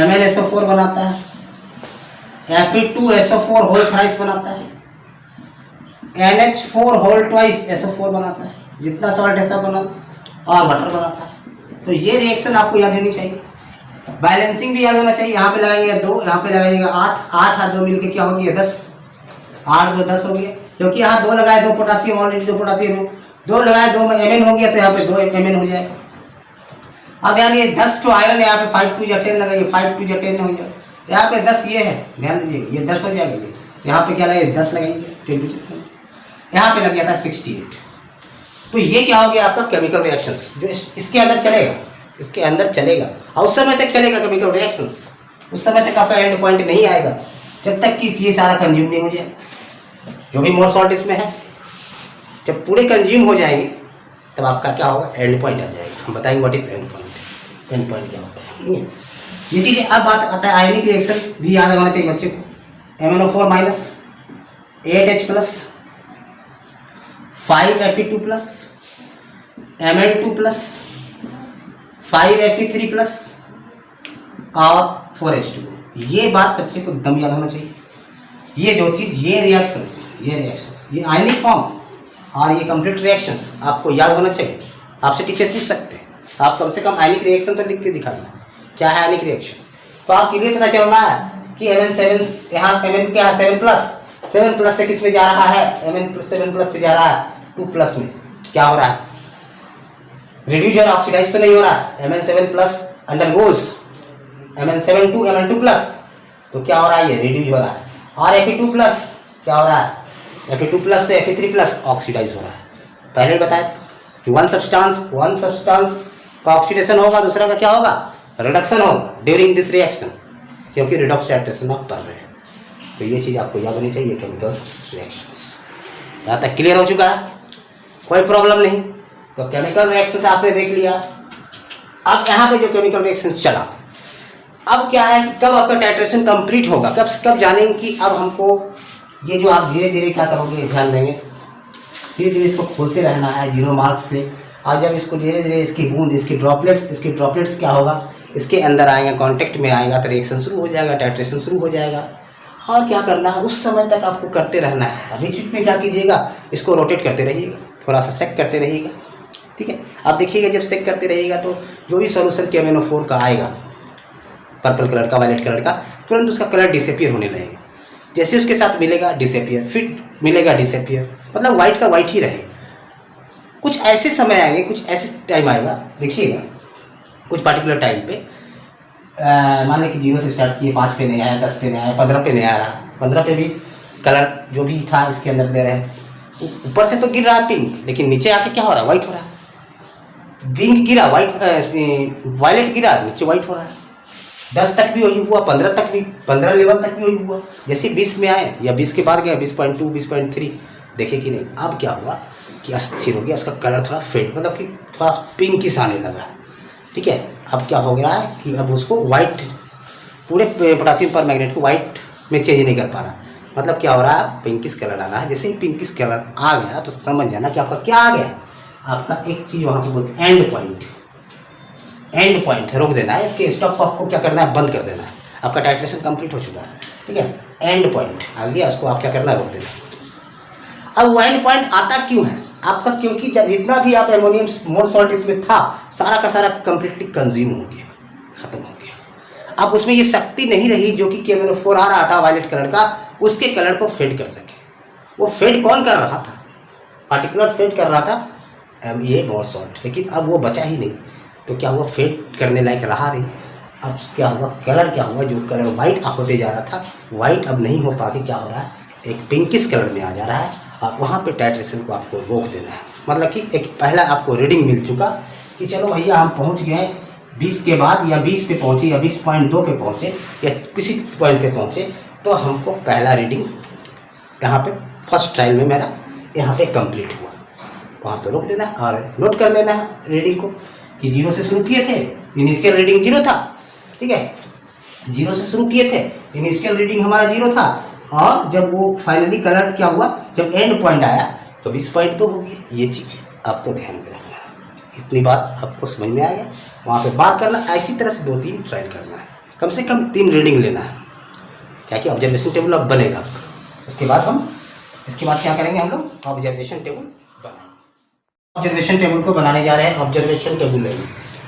MnSO4 बनाता है, Fe2SO4 होल थ्राइस बनाता है, NH4 होल ट्वाइस SO4 बनाता है, जितना सॉल्ट है सब बना, और वाटर बनाता है। तो ये रिएक्शन आपको याद होनी चाहिए। बैलेंसिंग भी याद होना चाहिए। यहाँ पे लगाइएगा 2, यहाँ पे लगाइएगा 8, 8 और 2 मिलके क्या हो गया 10, 8 2 10 हो गया, क्योंकि यहाँ 2 लगाए 2 पोटासियम, ऑलरेडी 2 पोटासियम है, 2 लगाए 2 Mn हो गया, तो यहाँ पे 2 Mn हो जाएगा। अब ध्यान ये 10 तो आयरन है, यहाँ पे 5 2 या 10 लगाइए, 5 2 या 10 हो जाएगा। यहाँ पे 10 ये है, ध्यान दीजिएगा, ये 10 हो जाएगा। यहाँ पे क्या लगाइए 10 लगाइए, 10 यहाँ पे लग गया था 68। तो ये क्या हो गया आपका केमिकल रिएक्शंस, जो इसके अंदर चलेगा, इसके अंदर चलेगा और उस समय तक चलेगा केमिकल रिएक्शंस। उस समय तक आपका एंड पॉइंट नहीं आएगा जब तक कि ये सारा कंज्यूम नहीं हो जाए। जो भी मोर सॉल्ट इसमें है, जब पूरे कंज्यूम हो जाएंगे तब आपका क्या होगा, एंड पॉइंट आ जाएगा। हम बताएंगे what is and point, and point क्या होता है, नहीं है ये चीज़ें। अब बात आता है आयनिक रिएक्शन भी याद होना चाहिए बच्चे को। MnO4 minus 8H plus 5Fe2 plus Mn2 plus 5Fe3 plus और 4H2। ये बात बच्चे को एकदम याद होना चाहिए। ये दो चीज़, ये रिएक्शंस, ये आयनिक फॉर्म और ये कंप्लीट रिएक्शंस आपको याद होना चाहिए। आपसे टीचर पूछ सकते हैं, आप कम से कम आयनिक रिएक्शन तो लिख के दिखाइए, क्या है आयनिक रिएक्शन। तो आपके लिए पता चल रहा है कि Mn7 यहाँ Mn क्या है 7 प्लस से किस में जा रहा है, Mn7 प्लस से जा रहा है 2 प्लस में। क्या हो रहा है, रिड्यूस और ऑक्सीडाइज तो नहीं हो रहा है। Mn7 plus undergoes Mn7 to Mn2 plus, तो क्या हो रहा है, ये रिड्यूस हो रहा है। और Fe2 प्लस क्या हो रहा है, Fe2 प्लस से Fe3 प्लस ऑक्सीडाइज हो रहा है। पहले ही बताया था कि वन सब्सटेंस का ऑक्सीडेशन होगा, दूसरा का क्या होगा, रिडक्शन होगा ड्यूरिंग दिस रिएक्शन, क्योंकि रिडॉक्स रिएक्शन आप कर रहे हैं। तो ये चीज़ आपको याद होनी चाहिए, केमिकल रिएक्शंस। यहाँ तक क्लियर हो चुका है, कोई प्रॉब्लम नहीं। तो केमिकल रिएक्शंस आपने देख लिया। अब यहाँ पे जो केमिकल रिएक्शंस चला, अब क्या है कि कब आपका टाइट्रेशन कंप्लीट होगा, कब जानेंगे कि अब हमको ये जो आप धीरे धीरे क्या करोगे, ध्यान देंगे, धीरे धीरे इसको खोलते रहना है 0 मार्क्स से। और जब इसको धीरे धीरे इसकी बूंद, इसके ड्रॉपलेट्स क्या होगा, इसके अंदर आएगा, कांटेक्ट में आएगा, तो रिएक्शन शुरू हो जाएगा, टाइट्रेशन शुरू हो जाएगा। और क्या करना है, उस समय तक आपको करते रहना है। अभी बीच में क्या कीजिएगा, इसको रोटेट करते रहिएगा, थोड़ा सा सेक करते रहिएगा, ठीक है। आप देखिएगा जब सेक करते रहिएगा तो जो भी सॉल्यूशन KMnO4 का आएगा, पर्पल कलर का, वायलेट कलर का, तुरंत उसका कलर डिसअपीयर होने लगेगा। जैसे उसके साथ मिलेगा डिसअपीयर, फिर मिलेगा डिसअपीयर, मतलब वाइट का वाइट ही रहे। कुछ ऐसे समय आएंगे, कुछ ऐसे टाइम आएगा, देखिएगा कुछ पार्टिकुलर टाइम पे, मान लें कि 0 से स्टार्ट किए, 5 पे नहीं आया, 10 पे नहीं आया, 15 पे नहीं आ रहा, 15 पे भी कलर जो भी था इसके अंदर दे रहे हैं, ऊपर से तो गिर रहा है पिंक, लेकिन नीचे आके क्या हो रहा है, वाइट हो रहा है। पिंक गिरा, वाइट वायलेट गिरा, नीचे वाइट हो रहा है। 10 तक भी वही हुआ, 15 तक भी, 15 लेवल तक भी वही हुआ। जैसे 20 में आए या 20 के बाद गए 20.2 20.3, देखे कि नहीं। अब क्या हुआ कि अस्थिर हो गया, उसका कलर थोड़ा फेड, मतलब कि थोड़ा पिंकिश आने लगा। ठीक है, अब क्या हो गया है कि अब उसको वाइट, पूरे पोटासियम पर मैग्नेट को वाइट में चेंज नहीं कर पा रहा। मतलब क्या हो रहा है, पिंकिश कलर आना है। जैसे ही पिंकिश कलर आ गया तो समझ जाना कि आपका क्या आ गया, आपका एक चीज़ वहाँ पे बोलते हैं एंड पॉइंट। एंड पॉइंट रोक देना है, इसके स्टॉप को आपको क्या करना है, बंद कर देना है। आपका टाइट्रेशन कंप्लीट हो चुका है। ठीक है, एंड पॉइंट आ गया, उसको आप क्या करना है, रोक देना। अब वो एंड पॉइंट आता क्यों है आपका, क्योंकि जितना भी आप एमोनियम मोर सॉल्ट इसमें था सारा का सारा कंप्लीटली कंज्यूम हो गया, खत्म हो गया। अब उसमें ये शक्ति नहीं रही जो कि KMnO4 आ रहा था वायलेट कलर का, उसके कलर को फेड कर सके। वो फेड कौन कर रहा था, पार्टिकुलर फेड कर रहा था ये मोर सॉल्ट, लेकिन अब वो बचा ही नहीं। तो क्या हुआ, फेड करने लायक रहा नहीं। अब क्या हुआ, कलर क्या हुआ, जो कलर वाइट होते जा रहा था, वाइट अब नहीं हो पा के क्या हो रहा है, एक पिंकिश कलर में आ जा रहा है। और वहाँ पे टाइट्रेशन को आपको रोक देना है। मतलब कि एक पहला आपको रीडिंग मिल चुका कि चलो भैया हम पहुँच गए 20 के बाद, या 20 पे पहुँचे, या 20.2 पे पहुँचे, या किसी पॉइंट पे पहुँचे, तो हमको पहला रीडिंग यहाँ पे फर्स्ट ट्रायल में मेरा यहाँ पे कंप्लीट हुआ। वहाँ पे रोक देना और नोट कर लेना है रीडिंग को कि 0 से शुरू किए थे, इनिशियल रीडिंग 0 था। ठीक है, 0 से शुरू किए थे, इनिशियल रीडिंग हमारा 0 था, और जब वो फाइनली कलर क्या हुआ, जब एंड पॉइंट आया तो 20.2 हो गया। ये चीज़ आपको ध्यान में रखना है। इतनी बात आपको समझ में आ गया। वहाँ पे बात करना, ऐसी तरह से 2-3 ट्रायल करना है, कम से कम 3 रीडिंग लेना है, क्या कि ऑब्जर्वेशन टेबल अब बनेगा। उसके बाद क्या करेंगे, हम लोग ऑब्जर्वेशन टेबल बनाएंगे। ऑब्जर्वेशन टेबल को बनाने जा रहे हैं, ऑब्जर्वेशन टेबल लेंगे।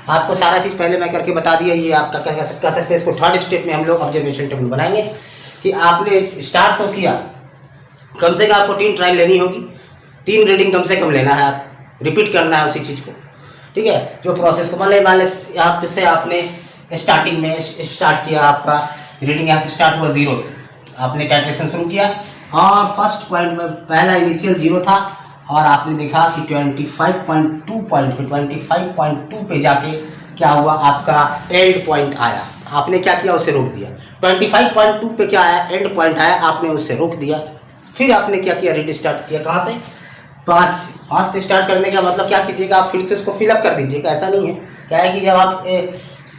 आपको सारा चीज़ पहले मैं करके बता दिया, ये आपका कह सकते हैं। इसको थर्ड स्टेप में हम लोग ऑब्जर्वेशन टेबल बनाएंगे कि आपने स्टार्ट तो किया, कम से कम आपको 3 ट्रायल लेनी होगी, 3 रीडिंग कम से कम लेना है, आपको रिपीट करना है उसी चीज़ को। ठीक है, जो प्रोसेस को मान यहाँ से आपने स्टार्टिंग में स्टार्ट किया, आपका रीडिंग यहाँ से स्टार्ट हुआ 0 से, आपने टाइट्रेशन शुरू किया और फर्स्ट पॉइंट में पहला इनिशियल 0 था, और आपने देखा कि 25.2 पॉइंट पे 25.2 पे जाके क्या हुआ, आपका एंड पॉइंट आया। आपने क्या किया, उसे रोक दिया। 25.2 पे क्या आया, एंड पॉइंट आया, आपने उसे रोक दिया। फिर आपने क्या किया, रीड स्टार्ट किया। कहाँ से, 5 से स्टार्ट करने का मतलब क्या कीजिएगा, आप फिर से उसको फिलअप कर दीजिएगा। ऐसा नहीं है, क्या है कि जब आप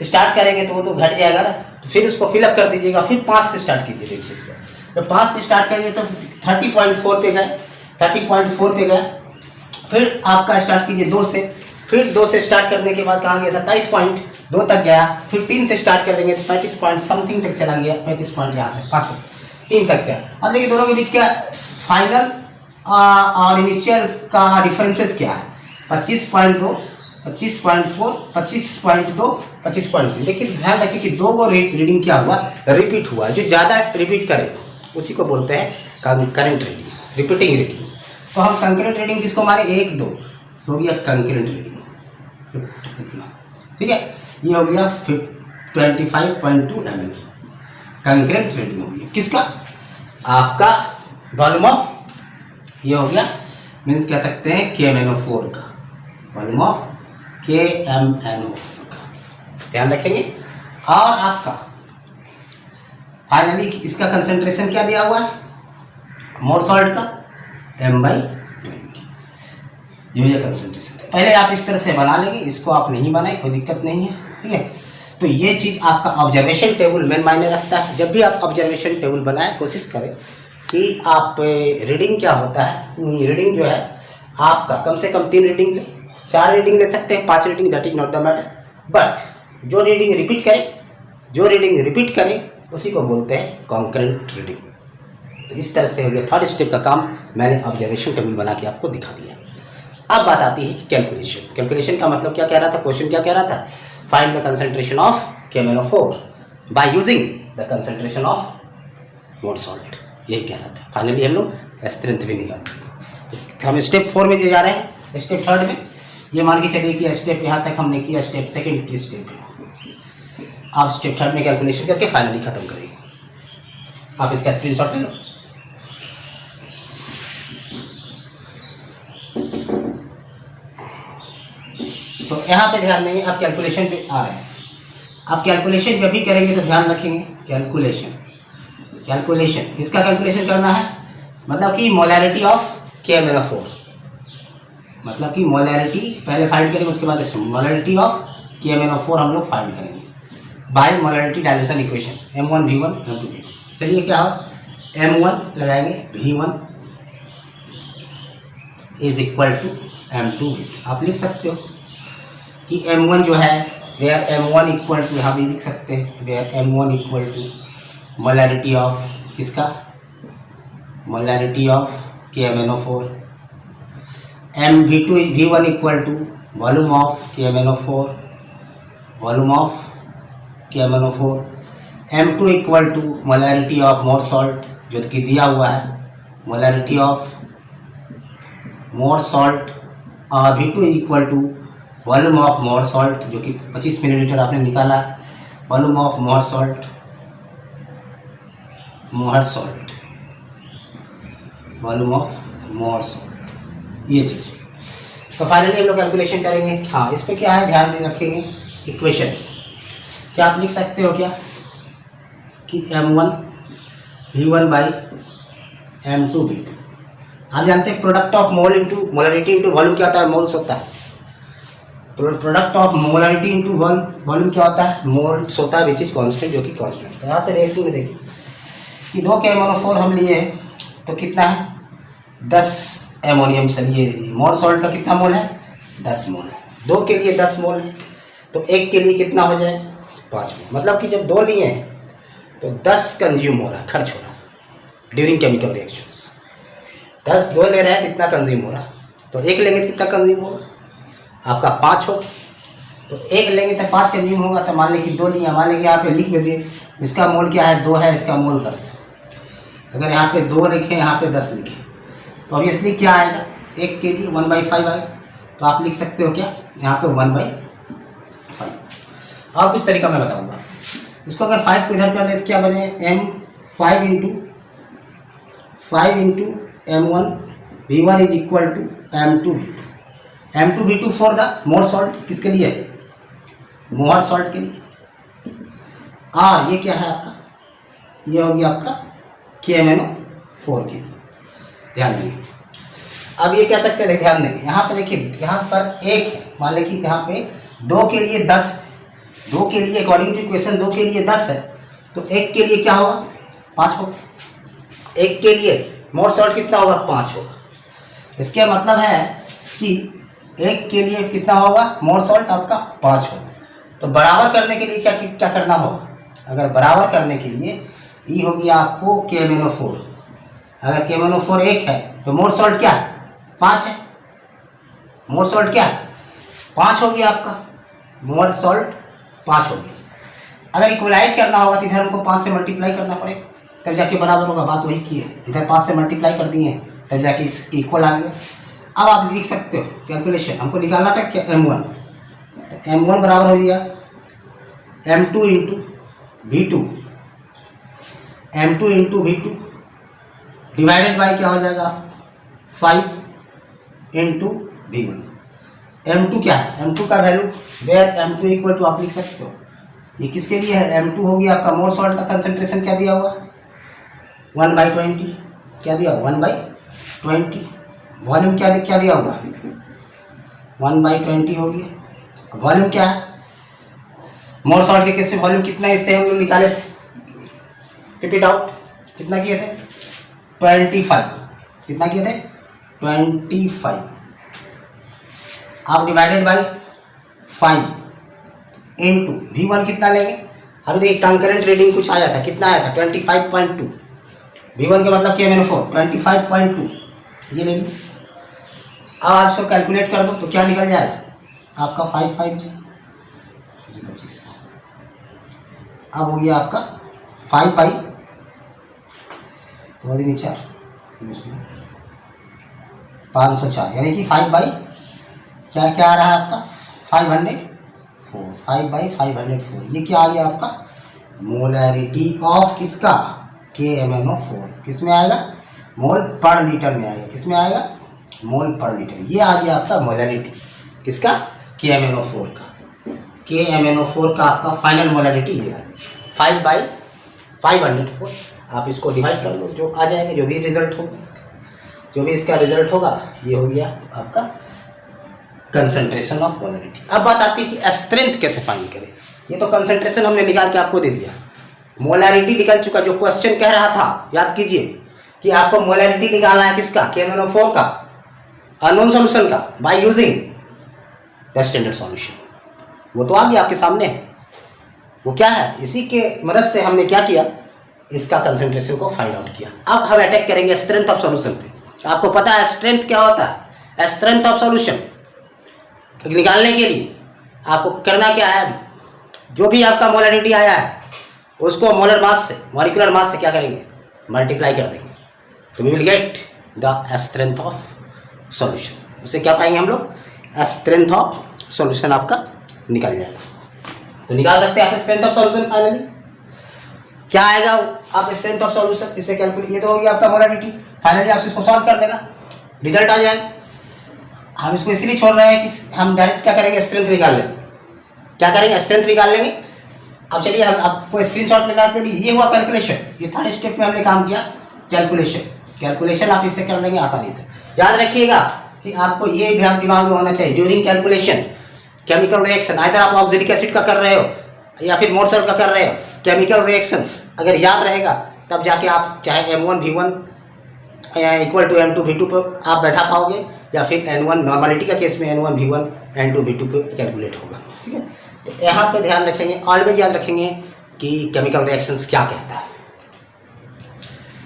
स्टार्ट करेंगे तो वो तो घट जाएगा ना, तो फिर उसको फिलअप कर दीजिएगा। फिर 5 से स्टार्ट कीजिएगा इस चीज़ को। तो 5 से स्टार्ट करेंगे तो 30.4 पे गए, 30.4 पे गया। फिर आपका स्टार्ट कीजिए 2 से, फिर 2 से स्टार्ट करने के बाद कहाँ गया, 27.2 तक गया। फिर 3 से स्टार्ट कर देंगे तो 35 पॉइंट समथिंग तक चला गया, 35 पॉइंट यहाँ तक, 3 तक गया। अब देखिए दोनों के बीच क्या फाइनल और इनिशियल का डिफरेंसेस क्या है, 25.2, 25.4, 25.2, 25.3। देखिए ध्यान रखिए कि 2 को रीडिंग क्या हुआ, रिपीट हुआ। जो ज़्यादा रिपीट करे उसी को बोलते हैं कंकरेंट रीडिंग, रिपीटिंग रीडिंग। तो हम कंकरेंट रीडिंग किसको मारे, 1 2 हो गया कंकरेंट रीडिंग, ठीक है। ये हो गया 25.2 ml कंकरेंट रीडिंग हो गया, किसका, आपका वॉल्यूम ऑफ, ये हो गया मीन्स कह सकते हैं KMnO4 का, वॉल्यूम ऑफ KMnO4 का, ध्यान रखेंगे। और आपका फाइनली इसका कंसंट्रेशन क्या दिया हुआ है, मोर सॉल्ट का M/20, ये कंसंट्रेशन है। पहले आप इस तरह से बना लेंगे, इसको आप नहीं बनाए कोई दिक्कत नहीं है, ठीक है। तो ये चीज़ आपका ऑब्जर्वेशन टेबल मेन मायने रखता है। जब भी आप ऑब्जर्वेशन टेबल बनाएं, कोशिश करें कि आप रीडिंग क्या होता है, रीडिंग जो है आपका कम से कम 3 रीडिंग ले, 4 रीडिंग ले सकते हैं, 5 reading, that is not the matter. But जो रीडिंग रिपीट करें उसी को बोलते हैं कॉन्करेंट रीडिंग। तो इस तरह से हो गया थर्ड स्टेप का काम, मैंने ऑब्जर्वेशन टेबल बना के आपको दिखा दिया। अब बात आती है कि कैलकुलेशन। कैलकुलेशन का मतलब क्या कह रहा था, क्वेश्चन क्या कह रहा था, find the concentration of KMnO4 by using the concentration of Mohr salt, यही कह रहा था। फाइनली हम लोग स्ट्रेंथ भी निकालते। हम स्टेप 4 में जा रहे हैं। स्टेप 3 में ये मान के चलिए कि स्टेप यहाँ तक हमने किया, स्टेप 2 की स्टेप है। आप स्टेप 3 में कैलकुलेशन करके फाइनली खत्म करेंगे। आप इसका स्क्रीनशॉट ले लो। तो यहाँ पे ध्यान देंगे, आप कैलकुलेशन पे आ रहे हैं। आप कैलकुलेशन जब भी करेंगे तो ध्यान रखेंगे, कैलकुलेशन किसका कैलकुलेशन करना है, मतलब कि मोलैरिटी ऑफ KMnO4, मतलब कि मोलैरिटी पहले फाइंड करेंगे, उसके बाद मोलैरिटी ऑफ KMnO4 हम लोग फाइंड करेंगे bye molarity dilution equation M1V1 M2V2। चलिए क्या हो, M1 लगाएंगे, V1 is equal to M2V2। आप लिख सकते हो कि M1 जो है वेयर M1 इक्वल टू, यहाँ भी लिख सकते हैं where M1 equal to molarity of किसका, molarity of KMnO4, V1 equal to volume of KMnO4, volume of KMnO4, M2 equal to molarity of Mohr salt जो कि दिया हुआ है, मोलैरिटी ऑफ मोर सॉल्ट, और V2 equal to volume of Mohr salt जो कि 25 millilitre आपने निकाला, volume of Mohr salt, volume of Mohr salt, ये चीज़। तो फाइनली हम लोग कैलकुलेशन करेंगे। हाँ, इस पर क्या है ध्यान नहीं रखेंगे, इक्वेशन क्या आप लिख सकते हो क्या कि M1 V1 by M2 V2। आप जानते हैं product of mole into molarity into volume क्या होता है, मोल्स होता है। Product of molarity into volume क्या होता है, मोल्स होता है, विच इज कांस्टेंट, जो कि कांस्टेंट। यहाँ से रेशियो में देखिए कि 2 KMnO4 हम लिए हैं तो कितना है 10 एमोनियम सल्फेट। मोर सॉल्ट का कितना मोल है 10 मोल है, 2 के लिए 10 मोल है, तो 1 के लिए कितना हो जाए 5 मोल। मतलब कि जब 2 लिए हैं तो 10 कंज्यूम हो रहा है, खर्च हो रहा है ड्यूरिंग केमिकल रिएक्शंस। 10 2 ले रहे हैं कितना कंज्यूम हो रहा है, तो 1 लेंगे कितना कंज्यूम होगा आपका 5 होगा, तो 1 लेंगे तो 5 कंज्यूम होगा। तो मान लें कि 2 लिया, मान लें कि यहाँ पे लिख भी दिए इसका मोल क्या है 2 है, इसका मोल 10 है। अगर यहाँ पे 2 लिखें यहाँ पे 10 लिखें तो ऑब्वियसली क्या आएगा, 1 के लिए 1/5 आएगा। तो आप लिख सकते हो क्या यहाँ पे 1/5। और कुछ तरीका मैं बताऊँगा इसको। अगर 5 को इधर कर ले तो क्या बने M5 into M1 V1 is equal to M2V2 for the Mohr salt, किसके लिए मोर सॉल्ट के लिए। और ये क्या है आपका, ये हो गया आपका KMnO4 के लिए। ध्यान देंगे, अब ये कह सकते हैं, ध्यान देंगे यहाँ पर देखिए, यहाँ पर 1 है, मान लें कि यहाँ पे 2 के लिए 10, 2 के लिए अकॉर्डिंग टू इक्वेशन 2 के लिए 10 है, तो 1 के लिए क्या होगा 5 होगा। 1 के लिए मोर सॉल्ट कितना होगा 5 होगा। इसका मतलब है कि 1 के लिए कितना होगा मोर सॉल्ट आपका 5 होगा। तो बराबर करने के लिए क्या करना होगा, अगर बराबर करने के लिए ये हो गया आपको KMnO4। अगर KMnO4 1 है तो मोर सॉल्ट क्या है 5 है, मोर सॉल्ट क्या है 5 हो गया आपका, मोर सॉल्ट 5 हो गया। अगर इक्वलाइज करना होगा तो इधर हमको 5 से मल्टीप्लाई करना पड़ेगा तब जाके बराबर होगा। बात वही की है, इधर 5 से मल्टीप्लाई कर दिए हैं तब जाके इस इक्वल आ गया। अब आप लिख सकते हो कैलकुलेशन, हमको निकालना था क्या M1, तो M1 बराबर हो गया M2 into V2 divided by क्या हो जाएगा आपको 5 इंटू V1। M2 क्या है, M2 का value where M2 equal to आप लिख सकते हो, ये किसके लिए है M2 हो गया आपका मोर सॉल्ट का कंसंट्रेशन क्या दिया हुआ 1/20, क्या दिया 1/20। वॉल्यूम क्या दिया होगा 1/20 हो गया। वॉल्यूम क्या है मोर सॉल्ट के केस में वॉल्यूम कितना है, इससे हम लोग निकाले थे, कीप इट आउट, कितना किए थे 25, कितना किए थे 25। आप डिवाइडेड बाई 5 इंटू V1 कितना लेंगे। अभी देखिए कंकरेंट रीडिंग कुछ आया था, कितना आया था 25.2। V1 का मतलब KMnO4 25.2, ये ले लीजिए। अब आप इसको कैलकुलेट कर दो तो क्या निकल जाएगा आपका 5 25। अब हो गया आपका 5/4 504, यानी कि 5/, क्या आ रहा है आपका 504, 5/504। ये क्या आ गया आपका मोलैरिटी ऑफ किसका KMnO4, किस में आएगा मोल पर लीटर में आएगा, किस में आएगा मोल पर लीटर। ये आ गया आपका मोलैरिटी किसका KMnO4 का। KMnO4 का आपका फाइनल मोलरिटी ये है 5/504। आप इसको डिवाइड कर लो, जो आ जाएगा, जो भी रिजल्ट होगा इसका, जो भी इसका रिजल्ट होगा, ये हो गया आपका कंसंट्रेशन ऑफ मोलरिटी। अब बात आती है कि स्ट्रेंथ कैसे फाइंड करें। ये तो कंसंट्रेशन हमने निकाल के आपको दे दिया, मोलरिटी निकल चुका। जो क्वेश्चन कह रहा था, याद कीजिए कि आपको मोलरिटी निकालना है किसका, KMnO4 का, अननोन सॉल्यूशन का, by using the standard solution. वो तो आ गया आपके सामने है, वो क्या है, इसी के मदद से हमने क्या किया, इसका कंसंट्रेशन को फाइंड आउट किया। अब हम अटैक करेंगे स्ट्रेंथ ऑफ सॉल्यूशन पे। आपको पता है स्ट्रेंथ क्या होता है, स्ट्रेंथ ऑफ सॉल्यूशन निकालने के लिए आपको करना क्या है, जो भी आपका मोलरिटी आया है उसको मोलर मास से, मॉलिक्यूलर मास से क्या करेंगे, मल्टीप्लाई कर देंगे, तो we will get the strength of solution. उससे क्या पाएंगे हम लोग, स्ट्रेंथ ऑफ सॉल्यूशन आपका निकल जाएगा। तो निकाल सकते हैं आप स्ट्रेंथ ऑफ सॉल्यूशन। फाइनली क्या आएगा, आप स्ट्रेंथ ऑफ सॉल्यूशन इसे कैलकुलेट, ये तो होगी आपका मोलरिटी। फाइनली आप इसको सॉल्व कर देना, रिजल्ट आ जाएगा। हम इसको इसलिए छोड़ रहे हैं कि हम डायरेक्ट क्या करेंगे, स्ट्रेंथ निकाल लेंगे। क्या करेंगे, स्ट्रेंथ निकाल लेंगे। अब चलिए हम आपको स्क्रीनशॉट लेना के लिए, ये हुआ कैलकुलेशन, ये थर्ड स्टेप में हमने काम किया कैलकुलेशन आप इससे कर लेंगे आसानी से। याद रखिएगा कि आपको ये ध्यान दिमाग में होना चाहिए, during calculation chemical reaction, either आप ऑक्सिलिक एसिड का कर रहे हो या फिर मोरसेल का कर रहे हो, केमिकल रिएक्शंस अगर याद रहेगा तब जाके आप चाहे M1V1 इक्वल टू M2V2 पर आप बैठा पाओगे, या फिर N1 नॉर्मलिटी का केस में N1V1 N2V2 पे कैलकुलेट होगा। ठीक है, तो यहाँ पे ध्यान रखेंगे, ऑलवेज याद रखेंगे कि केमिकल रिएक्शंस क्या कहता है।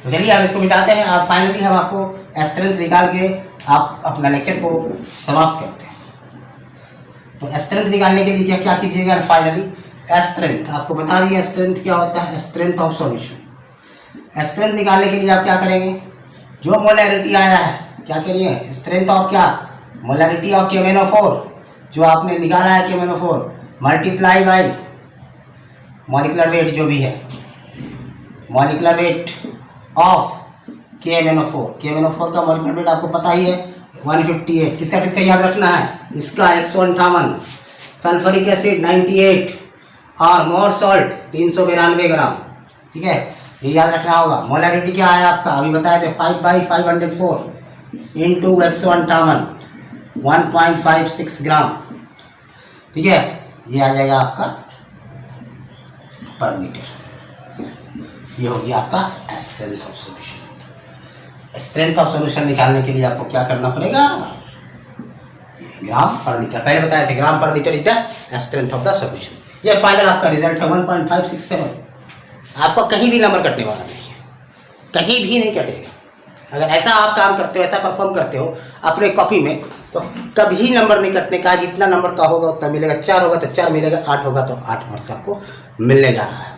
तो चलिए हम इसको मिटाते हैं। अब फाइनली हम आपको स्ट्रेंथ निकाल के आप अपना लेक्चर को समाप्त करते हैं। तो स्ट्रेंथ निकालने के लिए क्या क्या कीजिएगा, फाइनली स्ट्रेंथ आपको बता रही है, स्ट्रेंथ क्या होता है, स्ट्रेंथ ऑफ सॉल्यूशन। स्ट्रेंथ निकालने के लिए आप क्या करेंगे, जो मोलरिटी आया है क्या करिए, स्ट्रेंथ ऑफ क्या, मोलरिटी ऑफ KMnO4 जो आपने निकाला है KMnO4 multiply by molecular weight, जो भी है मॉलिक्यूलर वेट ऑफ KMnO4 का मॉलिक्यूलर वेट आपको पता ही है 158। किसका किसका याद रखना है, इसका 158, सल्फ्यूरिक एसिड 98 और मोर सॉल्ट 392 ग्राम। ठीक है, ये याद रखना होगा। मोलरिटी क्या है आपका, अभी बताया थे 5/504 इंटू 158 1.56 ग्राम। ठीक है, ये आ जाएगा आपका पर लीटर। ये हो गया आपका strength of solution. Strength of solution निकालने के लिए आपको क्या करना पड़ेगा, ग्राम पर लीटर, पहले बताए थे ग्राम पर litre is the strength of the solution. ये फाइनल आपका रिजल्ट है 1.567। आपको कहीं भी नंबर कटने वाला नहीं है, कहीं भी नहीं कटेगा। अगर ऐसा आप काम करते हो, ऐसा परफॉर्म करते हो अपने कॉपी में, तो कभी नंबर नहीं कटने का। जितना नंबर का होगा उतना मिलेगा, 4 होगा तो 4 मिलेगा, 8 होगा तो 8 मार्क्स आपको मिलने जा रहा है।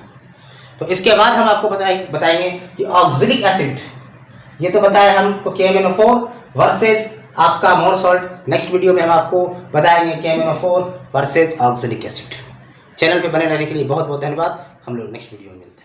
तो इसके बाद हम आपको बताएंगे कि ऑक्सिलिक एसिड, ये तो बताया हमको KMnO4 वर्सेस आपका मोर सॉल्ट। नेक्स्ट वीडियो में हम आपको बताएंगे KMnO4 वर्सेस ऑक्सिलिक एसिड। चैनल पे बने रहने के लिए बहुत बहुत धन्यवाद। हम लोग नेक्स्ट वीडियो में मिलते हैं।